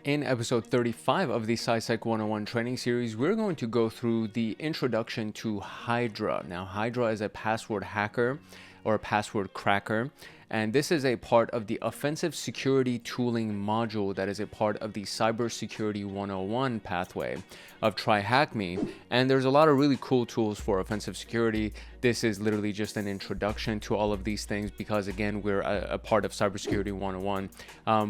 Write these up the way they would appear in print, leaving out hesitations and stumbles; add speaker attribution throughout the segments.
Speaker 1: In episode 35 of the CySec101 training series, we're going to go through the introduction to Hydra. Now, Hydra is a password hacker or a password cracker, and this is a part of the offensive security tooling module that is a part of the cybersecurity 101 pathway of TryHackMe. And there's a lot of really cool tools for offensive security. This is literally just an introduction to all of these things because, again, we're a part of cybersecurity 101.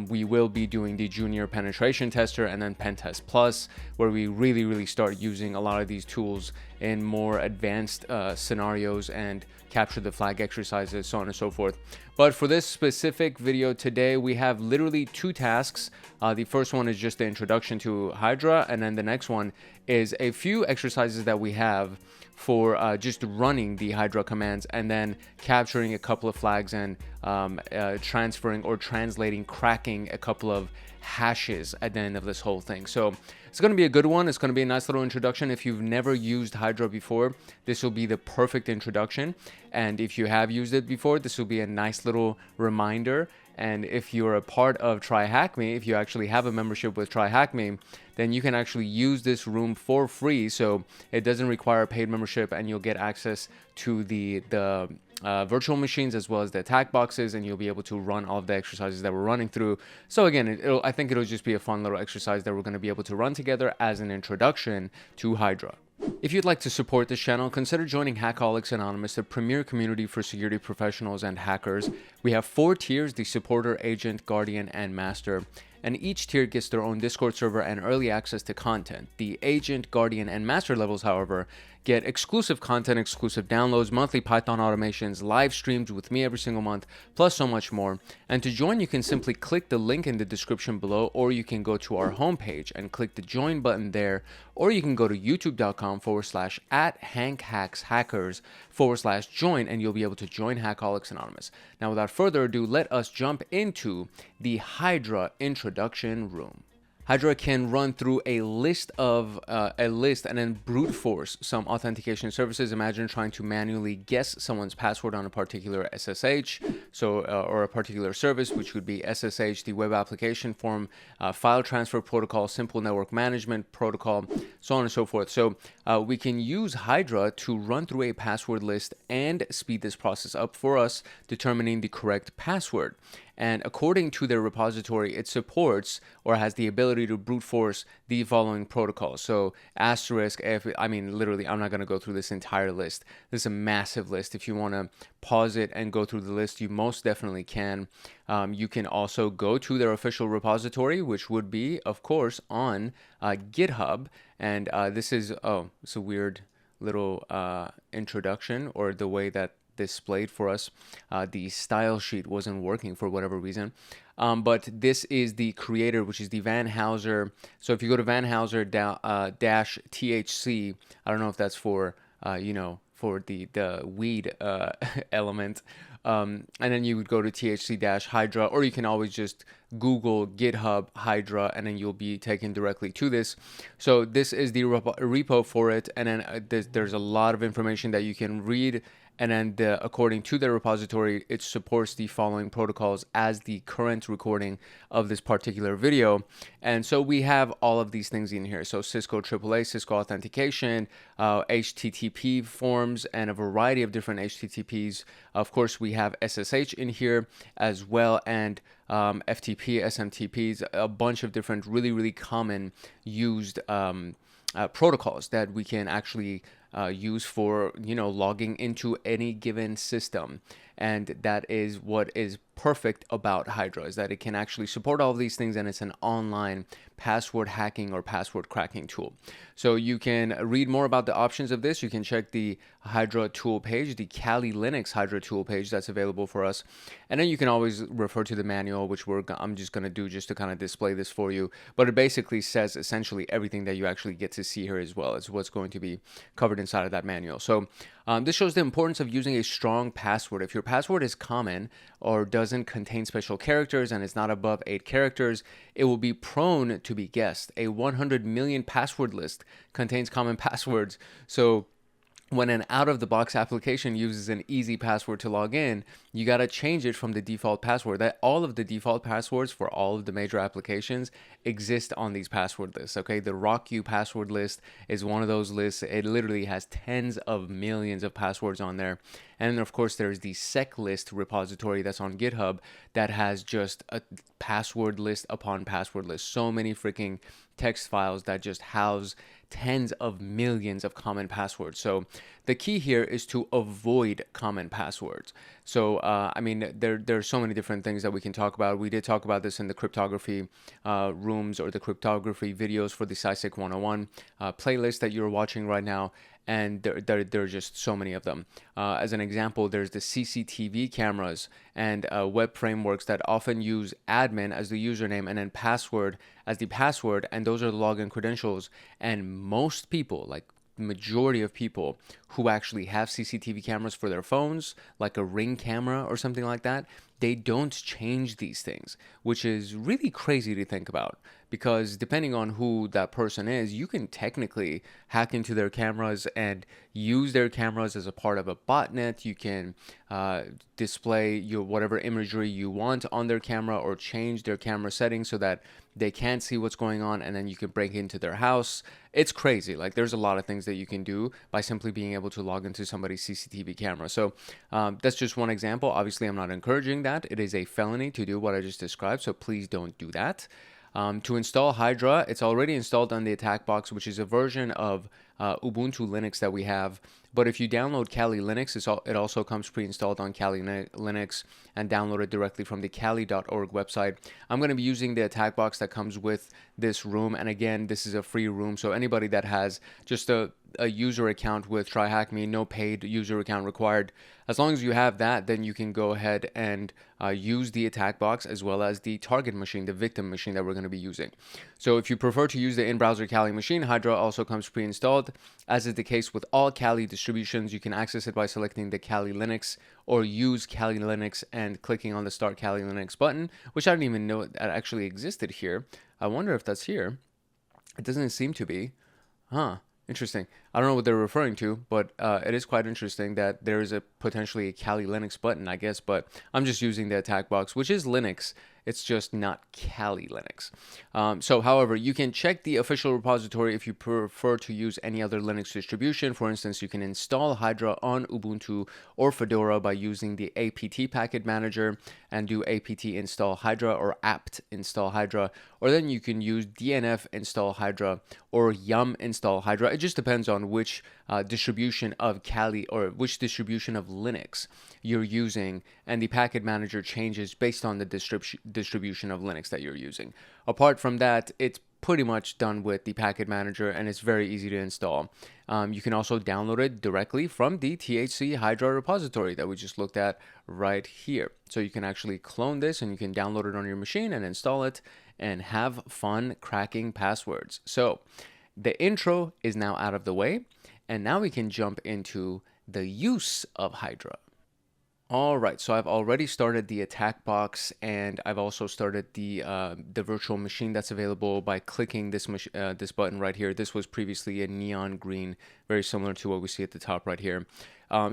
Speaker 1: We will be doing the junior penetration tester and then pen test plus, where we really start using a lot of these tools in more advanced scenarios and capture the flag exercises, so on and so forth. But for this specific video today, we have literally two tasks. The first one is just the introduction to Hydra, and then the next one is a few exercises that we have for just running the Hydra commands and then capturing a couple of flags and transferring or translating, cracking a couple of hashes at the end of this whole thing. So it's going to be a good one. It's going to be a nice little introduction. If you've never used Hydra before, this will be the perfect introduction. And if you have used it before, this will be a nice little reminder. And if you're a part of TryHackMe, if you actually have a membership with TryHackMe, then you can actually use this room for free. So it doesn't require a paid membership, and you'll get access to the virtual machines as well as the attack boxes, and you'll be able to run all of the exercises that we're running through. So again, I think it'll just be a fun little exercise that we're going to be able to run together as an introduction to Hydra. If you'd like to support this channel, consider joining Hackaholics Anonymous, the premier community for security professionals and hackers. We have 4 tiers: the supporter, agent, guardian, and master. And each tier gets their own Discord server and early access to content. The agent, guardian, and master levels, however, get exclusive content, exclusive downloads, monthly Python automations, live streams with me every single month, plus so much more. And to join, you can simply click the link in the description below, or you can go to our homepage and click the join button there, or you can go to youtube.com/@hankhackshackers/join, and you'll be able to join Hackaholics Anonymous. Now, without further ado, let us jump into the Hydra introduction room. Hydra can run through a list and then brute force some authentication services. Imagine trying to manually guess someone's password on a particular SSH, or a particular service, which would be SSH, the web application form, file transfer protocol, simple network management protocol, so on and so forth. So we can use Hydra to run through a password list and speed this process up for us, determining the correct password. And according to their repository, it supports or has the ability to brute force the following protocols. So literally, I'm not going to go through this entire list. This is a massive list. If you want to pause it and go through the list, you most definitely can. You can also go to their official repository, which would be, of course, on GitHub. And this is a weird little introduction, or the way that displayed for us. The style sheet wasn't working for whatever reason. But this is the creator, which is the Van Houser. So if you go to Van Houser -THC, I don't know if that's for, for the weed element. And then you would go to THC-Hydra, or you can always just Google GitHub Hydra, and then you'll be taken directly to this. So this is the repo for it, and then there's a lot of information that you can read. And then according to the repository, it supports the following protocols as the current recording of this particular video. And so we have all of these things in here. So Cisco AAA, Cisco authentication, HTTP forms, and a variety of different HTTPs. Of course, we have SSH in here as well, and FTP, SMTPs, a bunch of different really common used protocols that we can actually use for logging into any given system. And that is what is perfect about Hydra, is that it can actually support all of these things, and it's an online password hacking or password cracking tool. So you can read more about the options of this. You can check the Hydra tool page, the Kali Linux Hydra tool page that's available for us. And then you can always refer to the manual, which I'm just going to do just to kind of display this for you. But it basically says essentially everything that you actually get to see here, as well as what's going to be covered inside of that manual. So this shows the importance of using a strong password. If your password is common or doesn't contain special characters and is not above 8 characters, it will be prone to be guessed. A 100 million password list contains common passwords. So when an out-of-the-box application uses an easy password to log in, you got to change it from the default password. That all of the default passwords for all of the major applications exist on these password lists. Okay, the RockU password list is one of those lists. It literally has tens of millions of passwords on there. And then of course there's the sec list repository that's on GitHub that has just a password list upon password list. So many freaking text files that just house tens of millions of common passwords. So the key here is to avoid common passwords. So I mean, there are so many different things that we can talk about. We did talk about this in the cryptography rooms or the cryptography videos for the CySec101 playlist that you're watching right now. And there are just so many of them. As an example, there's the CCTV cameras and web frameworks that often use admin as the username and then password as the password, and those are the login credentials. And most people, like majority of people who actually have CCTV cameras for their phones, like a Ring camera or something like that, they don't change these things, which is really crazy to think about, because depending on who that person is, you can technically hack into their cameras and use their cameras as a part of a botnet. You can display your whatever imagery you want on their camera or change their camera settings so that they can't see what's going on, and then you can break into their house. It's crazy. Like, there's a lot of things that you can do by simply being able to log into somebody's CCTV camera. So that's just one example. Obviously, I'm not encouraging that. It is a felony to do what I just described, so please don't do that. To install Hydra, it's already installed on the attack box, which is a version of Ubuntu Linux that we have. But if you download Kali Linux, it also comes pre-installed on Kali Linux and downloaded directly from the kali.org website. I'm going to be using the attack box that comes with this room. And again, this is a free room. So anybody that has just a user account with TryHackMe, no paid user account required, as long as you have that, then you can go ahead and use the attack box as well as the target machine, the victim machine that we're going to be using. So if you prefer to use the in-browser Kali machine, Hydra also comes pre-installed. As is the case with all Kali distributions, you can access it by selecting the Kali Linux or use Kali Linux and clicking on the Start Kali Linux button, which I didn't even know that actually existed here. I wonder if that's here. It doesn't seem to be. Huh. Interesting. I don't know what they're referring to, but it is quite interesting that there is a potentially a Kali Linux button, I guess, but I'm just using the attack box, which is Linux. It's just not Kali Linux. So, however, you can check the official repository if you prefer to use any other Linux distribution. For instance, you can install Hydra on Ubuntu or Fedora by using the apt package manager and do apt install Hydra or apt install Hydra, or then you can use dnf install Hydra or yum install Hydra. It just depends on which distribution of Kali or which distribution of Linux you're using, and the package manager changes based on the distribution of Linux that you're using. Apart from that, it's pretty much done with the package manager, and it's very easy to install. You can also download it directly from the THC Hydra repository that we just looked at right here. So you can actually clone this and you can download it on your machine and install it and have fun cracking passwords. So the intro is now out of the way, and now we can jump into the use of Hydra. All right, so I've already started the attack box, and I've also started the virtual machine that's available by clicking this button right here. This was previously a neon green, very similar to what we see at the top right here.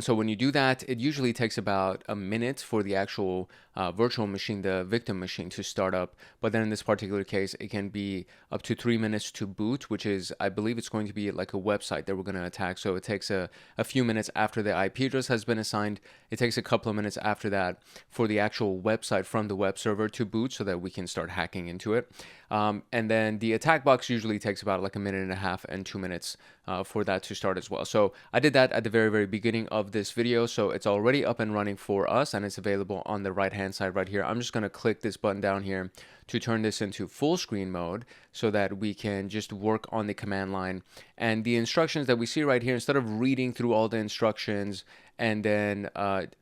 Speaker 1: So when you do that, it usually takes about a minute for the actual virtual machine, the victim machine, to start up. But then in this particular case, it can be up to 3 minutes to boot, which is, I believe it's going to be like a website that we're going to attack. So it takes a few minutes after the IP address has been assigned. It takes a couple of minutes after that for the actual website from the web server to boot so that we can start hacking into it. And then the attack box usually takes about like a minute and a half and 2 minutes for that to start as well. So I did that at the very, very beginning of this video. So it's already up and running for us, and it's available on the right hand side right here. I'm just going to click this button down here to turn this into full screen mode so that we can just work on the command line. And the instructions that we see right here, instead of reading through all the instructions and then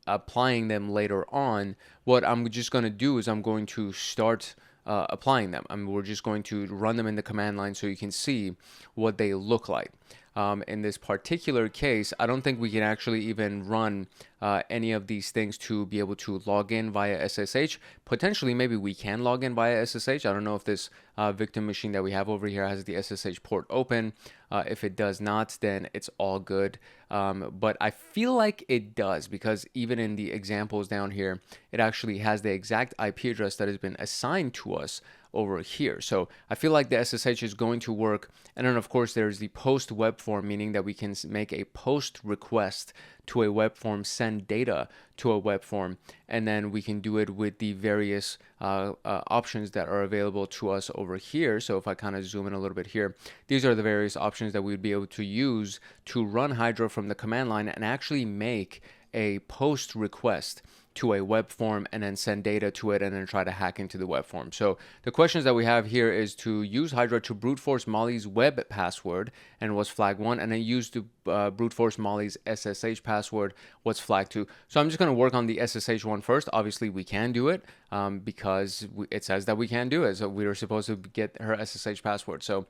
Speaker 1: applying them later on, what I'm just going to do is I'm going to start applying them. We're just going to run them in the command line so you can see what they look like. In this particular case, I don't think we can actually even run any of these things to be able to log in via SSH. Potentially, maybe we can log in via SSH. I don't know if this victim machine that we have over here has the SSH port open. If it does not, then it's all good. But I feel like it does, because even in the examples down here, it actually has the exact IP address that has been assigned to us over here. So I feel like the SSH is going to work. And then of course there's the post web form, meaning that we can make a post request to a web form, send data to a web form, and then we can do it with the various options that are available to us over here. So if I kind of zoom in a little bit here, these are the various options that we would be able to use to run Hydra from the command line and actually make a post request to a web form and then send data to it and then try to hack into the web form. So the questions that we have here is to use Hydra to brute force Molly's web password, and was flag 1, and then use to brute force Molly's SSH password, what's flag 2. So I'm just going to work on the SSH one first. Obviously we can do it because it says that we can do it. So we are supposed to get her SSH password. So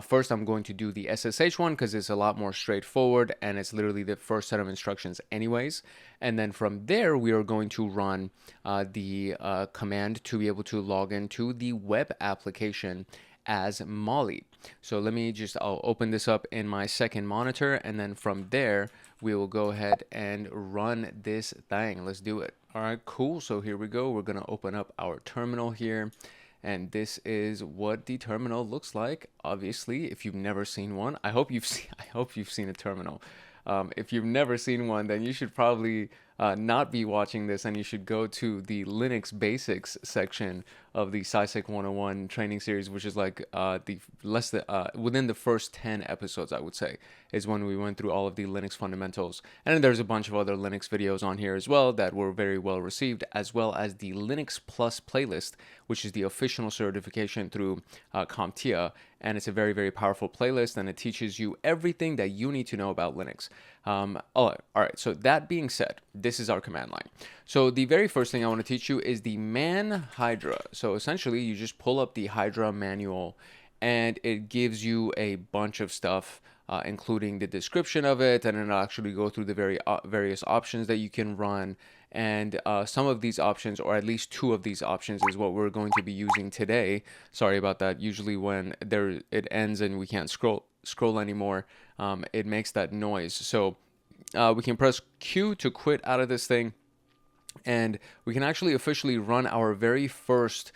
Speaker 1: first I'm going to do the SSH one because it's a lot more straightforward and it's literally the first set of instructions anyways. And then from there, we are going to run the command to be able to log into the web application as Molly. So let me I'll open this up in my second monitor, and then from there, we will go ahead and run this thing. Let's do it. All right, cool. So here we go. We're going to open up our terminal here. And this is what the terminal looks like. Obviously, if you've never seen one, I hope you've seen a terminal. If you've never seen one, then you should probably not be watching this, and you should go to the Linux basics section of the CySec101 training series, which is like within the first 10 episodes, I would say, is when we went through all of the Linux fundamentals. And then there's a bunch of other Linux videos on here as well that were very well received, as well as the Linux Plus playlist, which is the official certification through CompTIA. And it's a very, very powerful playlist, and it teaches you everything that you need to know about Linux. All right, so that being said, this is our command line. So the very first thing I want to teach you is the man Hydra. So essentially, you just pull up the Hydra manual, and it gives you a bunch of stuff, including the description of it, and it'll actually go through the various options that you can run. And some of these options, or at least 2 of these options, is what we're going to be using today. Sorry about that. Usually when it ends and we can't scroll anymore, it makes that noise. So we can press Q to quit out of this thing, and we can actually officially run our very first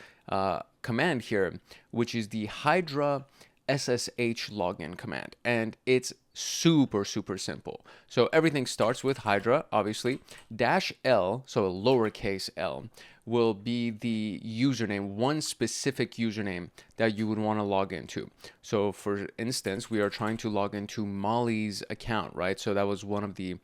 Speaker 1: command here, which is the Hydra SSH login command. And it's super simple. So everything starts with Hydra, obviously. -L, so a lowercase l, will be the username, one specific username that you would want to log into. So for instance, we are trying to log into Molly's account, right? So that was one of the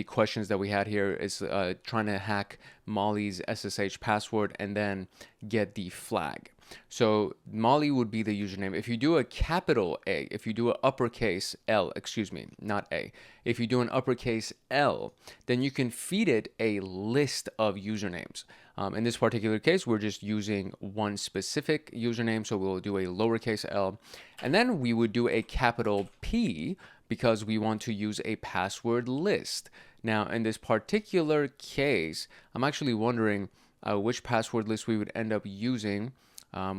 Speaker 1: questions that we had here, is trying to hack Molly's SSH password and then get the flag. So Molly would be the username. If you do a capital A, if you do an uppercase L, excuse me, not A, if you do an uppercase L, then you can feed it a list of usernames. In this particular case, we're just using one specific username, so we'll do a lowercase l. And then we would do a capital P because we want to use a password list. Now, in this particular case, I'm actually wondering which password list we would end up using,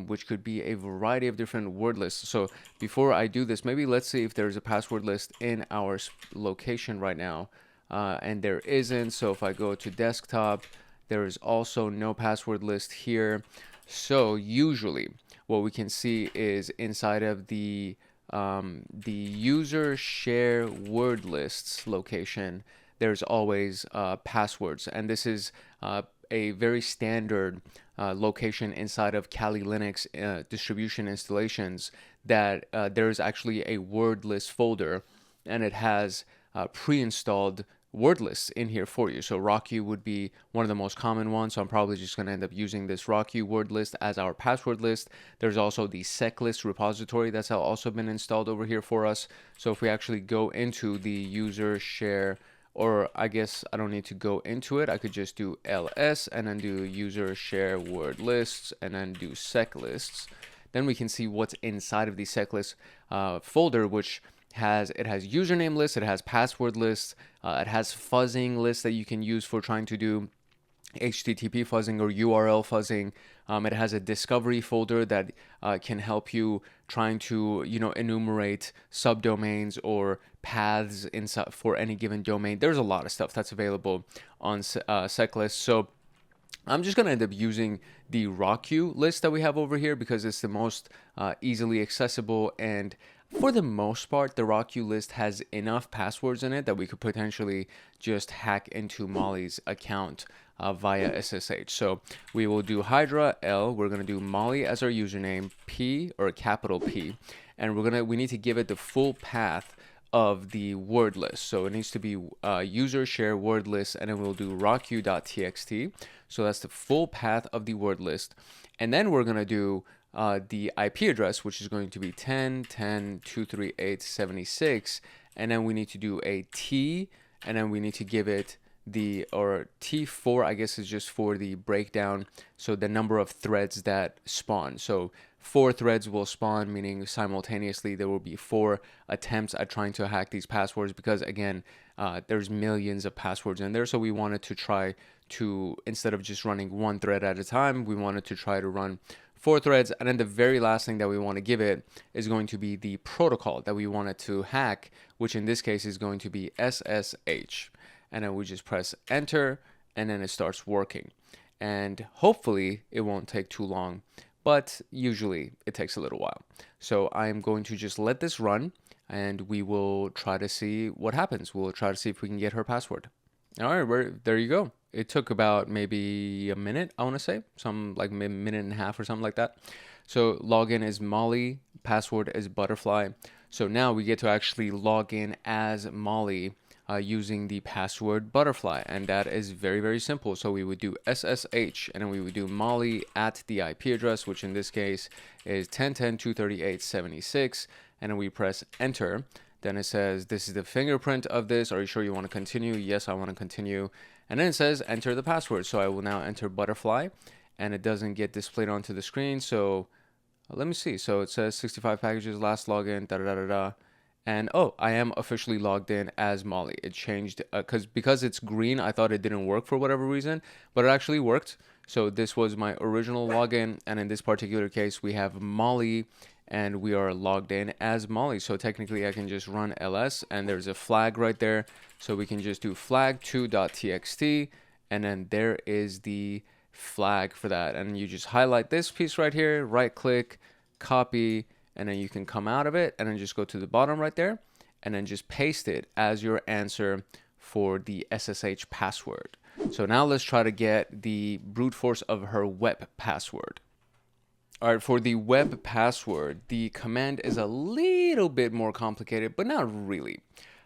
Speaker 1: which could be a variety of different word lists. So before I do this, maybe let's see if there's a password list in our location right now. And there isn't. So if I go to desktop, there is also no password list here. So usually what we can see is inside of the user share word lists location, there's always passwords. And this is a very standard location inside of Kali Linux distribution installations, that there's actually a word list folder, and it has pre-installed word lists in here for you. So RockU would be one of the most common ones, so I'm probably just going to end up using this RockU word list as our password list. There's also the seclist repository that's also been installed over here for us. So if we actually go into the user share, or I guess I don't need to go into it, I could just do ls and then do user share word lists and then do sec lists. Then we can see what's inside of the seclist folder, which has username lists, it has password lists, it has fuzzing lists that you can use for trying to do HTTP fuzzing or URL fuzzing. It has a discovery folder that can help you trying to enumerate subdomains or paths inside for any given domain. There's a lot of stuff that's available on SecList. So I'm just going to end up using the RockU list that we have over here because it's the most easily accessible, and for the most part, the RockU list has enough passwords in it that we could potentially just hack into Molly's account via SSH. So we will do Hydra L. We're going to do Molly as our username, P or capital P, and we need to give it the full path of the word list. So it needs to be user share word list, and then we'll do rocku.txt. So that's the full path of the word list. And then we're going to do the IP address, which is going to be 10.10.238.76. And then we need to do a T, and then we need to give it or T4, I guess, is just for the breakdown. So the number of threads that spawn. So 4 threads will spawn, meaning simultaneously there will be 4 attempts at trying to hack these passwords, because again, there's millions of passwords in there. So we wanted to try to, instead of just running 1 thread at a time, we wanted to try to run 4 threads. And then the very last thing that we want to give it is going to be the protocol that we wanted to hack, which in this case is going to be SSH. And then we just press enter, and then it starts working. And hopefully it won't take too long, but usually it takes a little while. So I'm going to just let this run, and we will try to see what happens. We'll try to see if we can get her password. All right, there you go. It took about maybe a minute, I want to say, some like minute and a half or something like that. So login is Molly, password is butterfly. So now we get to actually log in as Molly using the password butterfly, and that is very, very simple. So we would do SSH, and then we would do Molly at the IP address, which in this case is 10.10.238.76, and then we press enter. Then it says, this is the fingerprint of this. Are you sure you want to continue? Yes, I want to continue. And then it says enter the password. So I will now enter butterfly, and it doesn't get displayed onto the screen. So let me see. So it says 65 packages, last login, da-da-da-da-da. And oh, I am officially logged in as Molly. It changed because it's green. I thought it didn't work for whatever reason, but it actually worked. So this was my original login, and in this particular case, we have Molly, and we are logged in as Molly. So technically, I can just run ls, and there's a flag right there. So we can just do flag2.txt, and then there is the flag for that. And you just highlight this piece right here, right click, copy, and then you can come out of it and then just go to the bottom right there and then just paste it as your answer for the SSH password. So now let's try to get the brute force of her web password. All right, for the web password, the command is a little bit more complicated, but not really.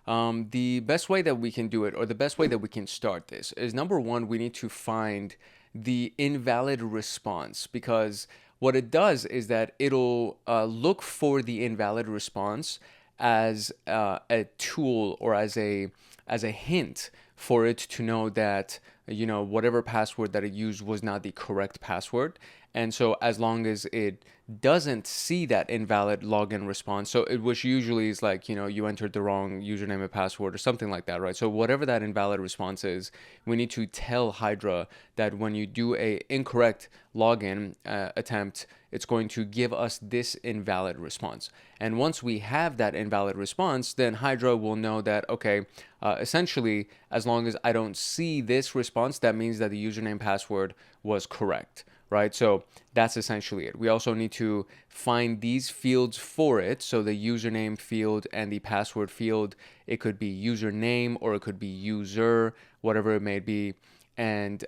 Speaker 1: The best way that we can do it, or the best way that we can start this, is number one, we need to find the invalid response, because what it does is that it'll look for the invalid response as a tool or as a hint for it to know that, you know, whatever password that it used was not the correct password. And so as long as it doesn't see that invalid login response, so it, which usually is like, you know, you entered the wrong username and password or something like that, right? So whatever that invalid response is, we need to tell Hydra that when you do a incorrect login attempt, it's going to give us this invalid response. And once we have that invalid response, then Hydra will know that, okay, essentially, as long as I don't see this response, that means that the username password was correct. Right, so that's essentially it. We also need to find these fields for it. So the username field and the password field, it could be username or it could be user, whatever it may be. And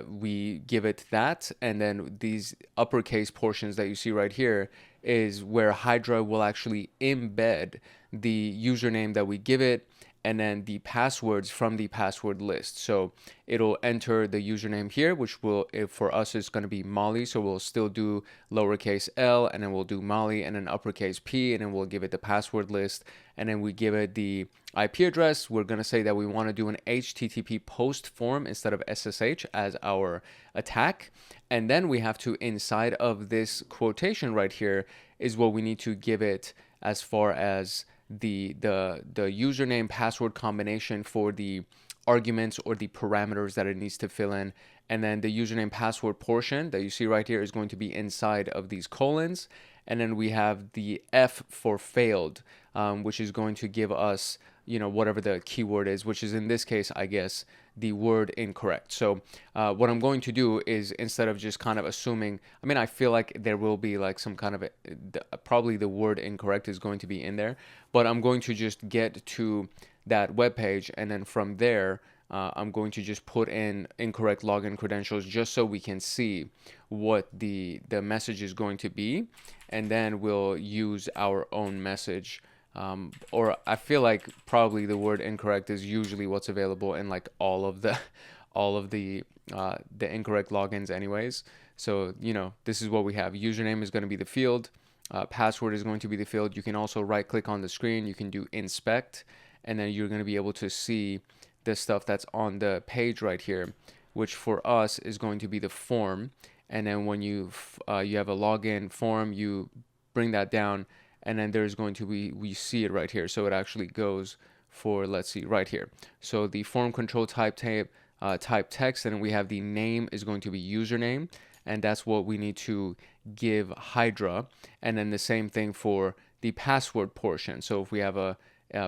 Speaker 1: we give it that. And then these uppercase portions that you see right here is where Hydra will actually embed the username that we give it, and then the passwords from the password list. So it'll enter the username here, which will, for us, is going to be Molly. So we'll still do lowercase l, and then we'll do Molly, and then uppercase P, and then we'll give it the password list. And then we give it the IP address. We're going to say that we want to do an HTTP post form instead of SSH as our attack. And then we have to, inside of this quotation right here, is what we need to give it as far as the username password combination for the arguments or the parameters that it needs to fill in. And then the username password portion that you see right here is going to be inside of these colons. And then we have the F for failed, which is going to give us, whatever the keyword is, which is in this case, I guess, the word incorrect. So what I'm going to do is, instead of just kind of assuming, I feel like there will be like some kind of probably the word incorrect is going to be in there, but I'm going to just get to that web page, and then from there I'm going to just put in incorrect login credentials just so we can see what the message is going to be, and then we'll use our own message. Or I feel like probably the word incorrect is usually what's available in like all of the incorrect logins anyways. So this is what we have. Username is going to be the field. Password is going to be the field. You can also right click on the screen. You can do inspect, and then you're going to be able to see the stuff that's on the page right here, which for us is going to be the form. And then when you have a login form, you bring that down, and then there's going to be, we see it right here. So it actually goes for, let's see, right here. So the form control type text, and we have the name is going to be username, and that's what we need to give Hydra. And then the same thing for the password portion. So if we have a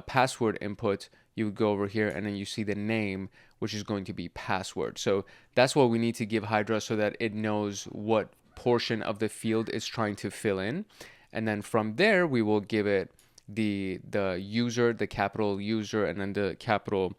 Speaker 1: password input, you would go over here, and then you see the name, which is going to be password. So that's what we need to give Hydra so that it knows what portion of the field it's trying to fill in. And then from there, we will give it the user, the capital user, and then the capital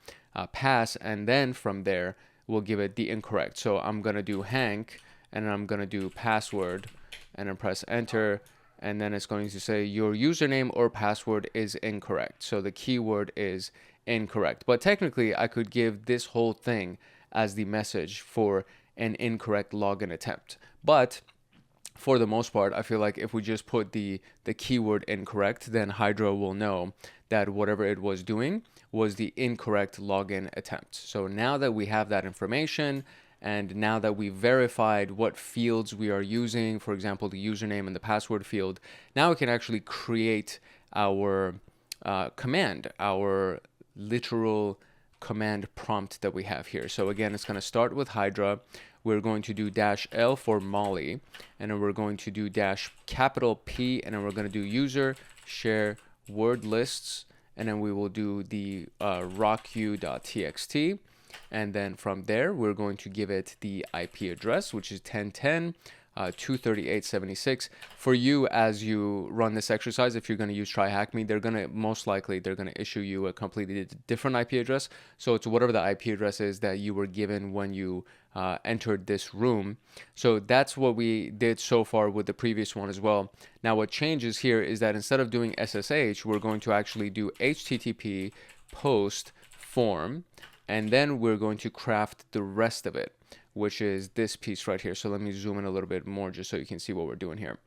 Speaker 1: pass. And then from there, we'll give it the incorrect. So I'm going to do Hank, and then I'm going to do password, and then press enter. And then it's going to say your username or password is incorrect. So the keyword is incorrect. But technically, I could give this whole thing as the message for an incorrect login attempt. But for the most part, I feel like if we just put the keyword incorrect, then Hydra will know that whatever it was doing was the incorrect login attempt. So now that we have that information, and now that we've verified what fields we are using, for example, the username and the password field, now we can actually create our command, our literal command prompt that we have here. So again, it's going to start with Hydra. We're going to do -L for Molly, and then we're going to do $P, and then we're going to do user share word lists, and then we will do the rocku.txt. And then from there, we're going to give it the IP address, which is 10.10.238.76. For you, as you run this exercise, if you're going to use TryHackMe, they're going to issue you a completely different IP address. So it's whatever the IP address is that you were given when you entered this room. So that's what we did so far with the previous one as well. Now, what changes here is that instead of doing SSH, we're going to actually do HTTP post form. And then we're going to craft the rest of it, which is this piece right here. So let me zoom in a little bit more just so you can see what we're doing here.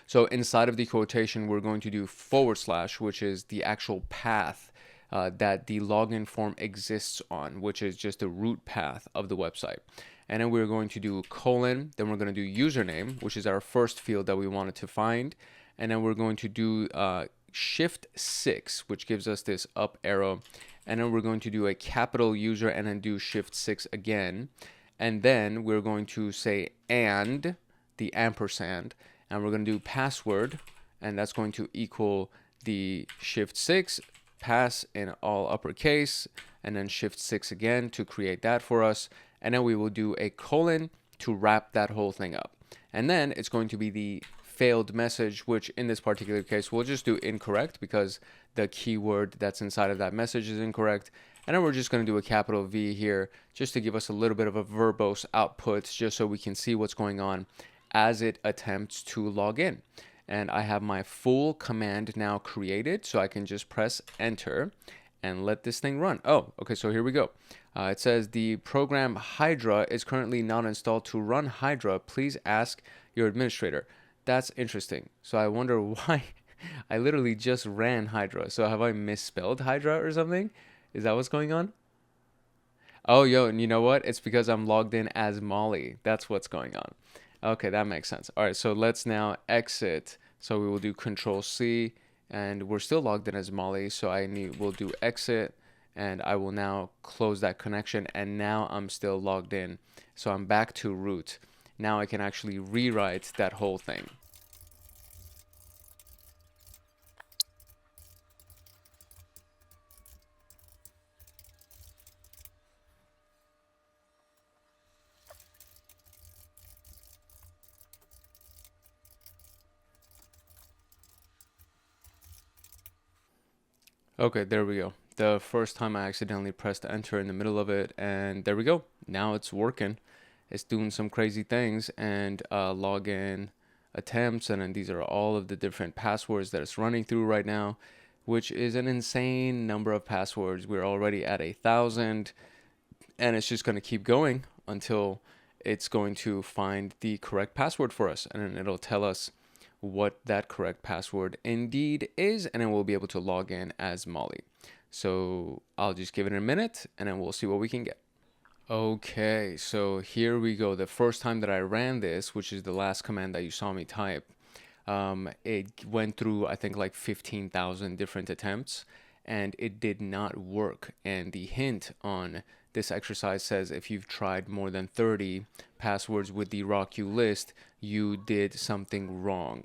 Speaker 1: So inside of the quotation, we're going to do /, which is the actual path that the login form exists on, which is just the root path of the website. And then we're going to do colon, then we're going to do username, which is our first field that we wanted to find. And then we're going to do Shift-6, which gives us this up arrow. And then we're going to do a capital user and then do Shift-6 again. And then we're going to say and, the ampersand, and we're going to do password, and that's going to equal the Shift-6, pass in all uppercase, and then Shift-6 again to create that for us. And then we will do a colon to wrap that whole thing up. And then it's going to be the failed message, which in this particular case, we'll just do incorrect because the keyword that's inside of that message is incorrect. And then we're just going to do a capital V here just to give us a little bit of a verbose output, just so we can see what's going on as it attempts to log in. And I have my full command now created, so I can just press enter and let this thing run. Oh, okay, so here we go. It says the program Hydra is currently not installed. To run Hydra, please ask your administrator. That's interesting. So I wonder why. I literally just ran Hydra. So have I misspelled Hydra or something? Is that what's going on? Oh, yo, and you know what? It's because I'm logged in as Molly. That's what's going on. Okay, that makes sense. All right, so let's now exit. So we will do Control-C, and we're still logged in as Molly. So we'll do exit, and I will now close that connection, and now I'm still logged in. So I'm back to root. Now I can actually rewrite that whole thing. Okay, there we go. The first time I accidentally pressed enter in the middle of it, and there we go. Now it's working. It's doing some crazy things, and login attempts, and then these are all of the different passwords that it's running through right now, which is an insane number of passwords. We're already at 1,000, and it's just going to keep going until it's going to find the correct password for us, and then it'll tell us what that correct password indeed is, and then we'll be able to log in as Molly. So I'll just give it a minute, and then we'll see what we can get. Okay, so here we go. The first time that I ran this, which is the last command that you saw me type, it went through, I think, like 15,000 different attempts, and it did not work. And the hint on this exercise says if you've tried more than 30 passwords with the RockU list, you did something wrong.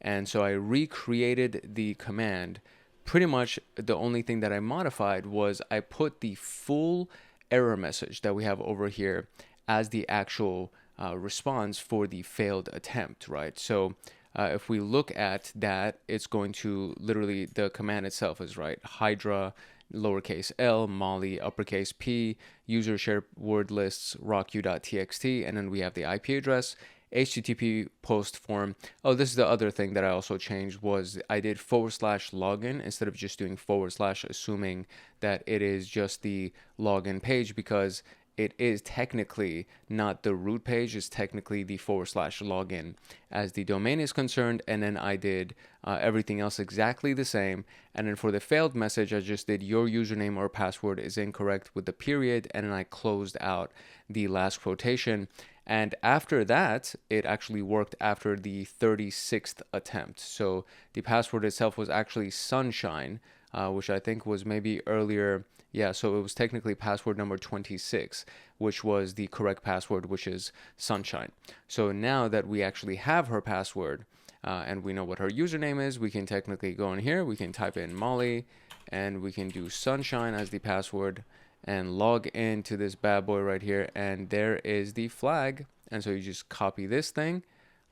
Speaker 1: And so I recreated the command. Pretty much the only thing that I modified was I put the full error message that we have over here as the actual response for the failed attempt, right? So if we look at that, it's going to literally, the command itself is right. Hydra, lowercase l, Molly, uppercase P, user share word lists, rocku.txt, and then we have the IP address, HTTP post form. Oh, this is the other thing that I also changed was I did /login instead of just doing / assuming that it is just the login page, because it is technically not the root page, it's technically the /login as the domain is concerned. And then I did everything else exactly the same. And then for the failed message, I just did your username or password is incorrect with the period, and then I closed out the last quotation. And after that, it actually worked after the 36th attempt. So the password itself was actually Sunshine, which I think was maybe earlier. Yeah, so it was technically password number 26, which was the correct password, which is Sunshine. So now that we actually have her password and we know what her username is, we can technically go in here, we can type in Molly, and we can do Sunshine as the password and log into this bad boy right here, and there is the flag. And so you just copy this thing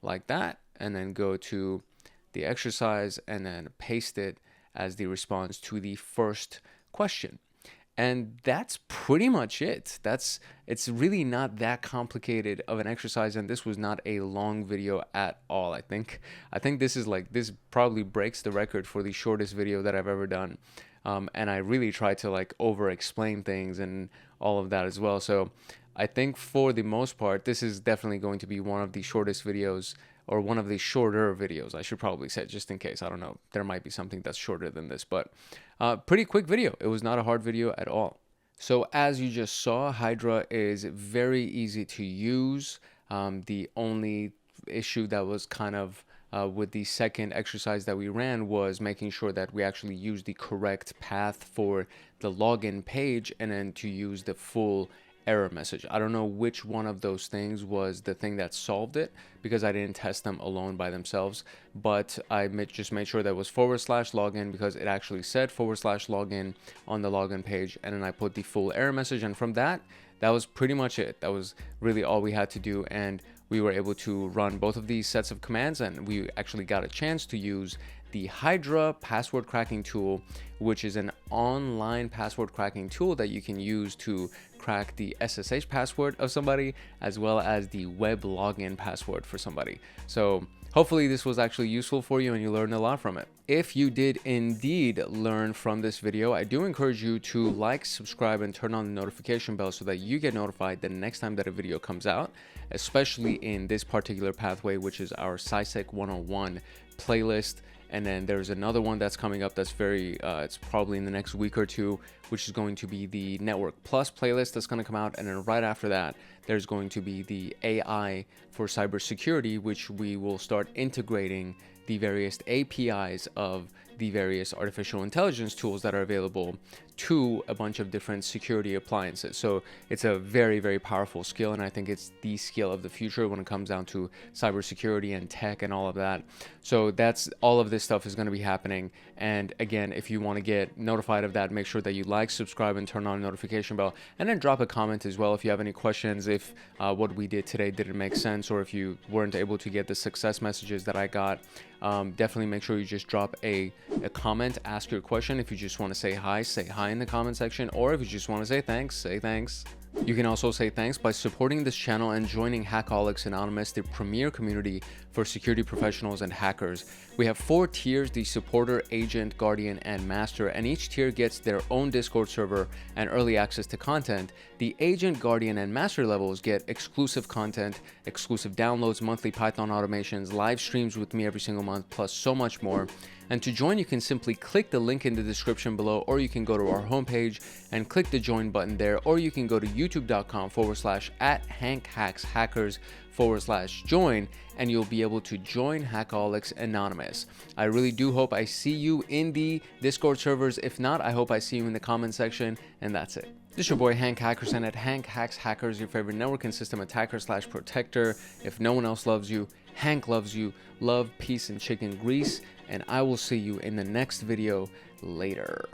Speaker 1: like that, and then go to the exercise and then paste it as the response to the first question. And that's pretty much it. It's really not that complicated of an exercise, and this was not a long video at all. I think this probably breaks the record for the shortest video that I've ever done. And I really try to like over explain things and all of that as well. So I think for the most part, this is definitely going to be one of the shortest videos, or one of the shorter videos, I should probably say, just in case. I don't know, there might be something that's shorter than this, but pretty quick video. It was not a hard video at all. So as you just saw, Hydra is very easy to use. The only issue that was kind of with the second exercise that we ran was making sure that we actually use the correct path for the login page, and then to use the full error message. I don't know which one of those things was the thing that solved it, because I didn't test them alone by themselves, but I just made sure that was /login, because it actually said /login on the login page, and then I put the full error message, and from that was pretty much it. That was really all we had to do, and we were able to run both of these sets of commands, and we actually got a chance to use the Hydra password cracking tool, which is an online password cracking tool that you can use to crack the SSH password of somebody, as well as the web login password for somebody. So hopefully this was actually useful for you and you learned a lot from it. If you did indeed learn from this video, I do encourage you to like, subscribe, and turn on the notification bell so that you get notified the next time that a video comes out, especially in this particular pathway, which is our CySec101 playlist. And then there's another one that's coming up that's it's probably in the next week or two, which is going to be the Network Plus playlist that's going to come out. And then right after that, there's going to be the AI for cybersecurity, which we will start integrating the various APIs of the various artificial intelligence tools that are available to a bunch of different security appliances. So it's a very, very powerful skill, and I think it's the skill of the future when it comes down to cybersecurity and tech and all of that. So that's all of this stuff is going to be happening. And again, if you want to get notified of that, make sure that you like, subscribe, and turn on the notification bell, and then drop a comment as well if you have any questions, if what we did today didn't make sense, or if you weren't able to get the success messages that I got. Definitely make sure you just drop a comment, ask your question. If you just want to say hi in the comment section, or if you just want to say thanks. You can also say thanks by supporting this channel and joining Hackaholics Anonymous, the premier community for security professionals and hackers. We have 4 tiers: the supporter, agent, guardian, and master, and each tier gets their own Discord server and early access to content. The agent, guardian, and master levels get exclusive content, exclusive downloads, monthly Python automations, live streams with me every single month, plus so much more. And to join, you can simply click the link in the description below, or you can go to our homepage and click the join button there, or you can go to youtube.com/@HankHacksHackers/join, and you'll be able to join Hackaholics Anonymous. I really do hope I see you in the Discord servers. If not, I hope I see you in the comment section, and that's it. This is your boy Hank Hackerson at Hank Hacks Hackers, your favorite network and system attacker/protector. If no one else loves you, Hank loves you. Love, peace, and chicken grease, and I will see you in the next video later.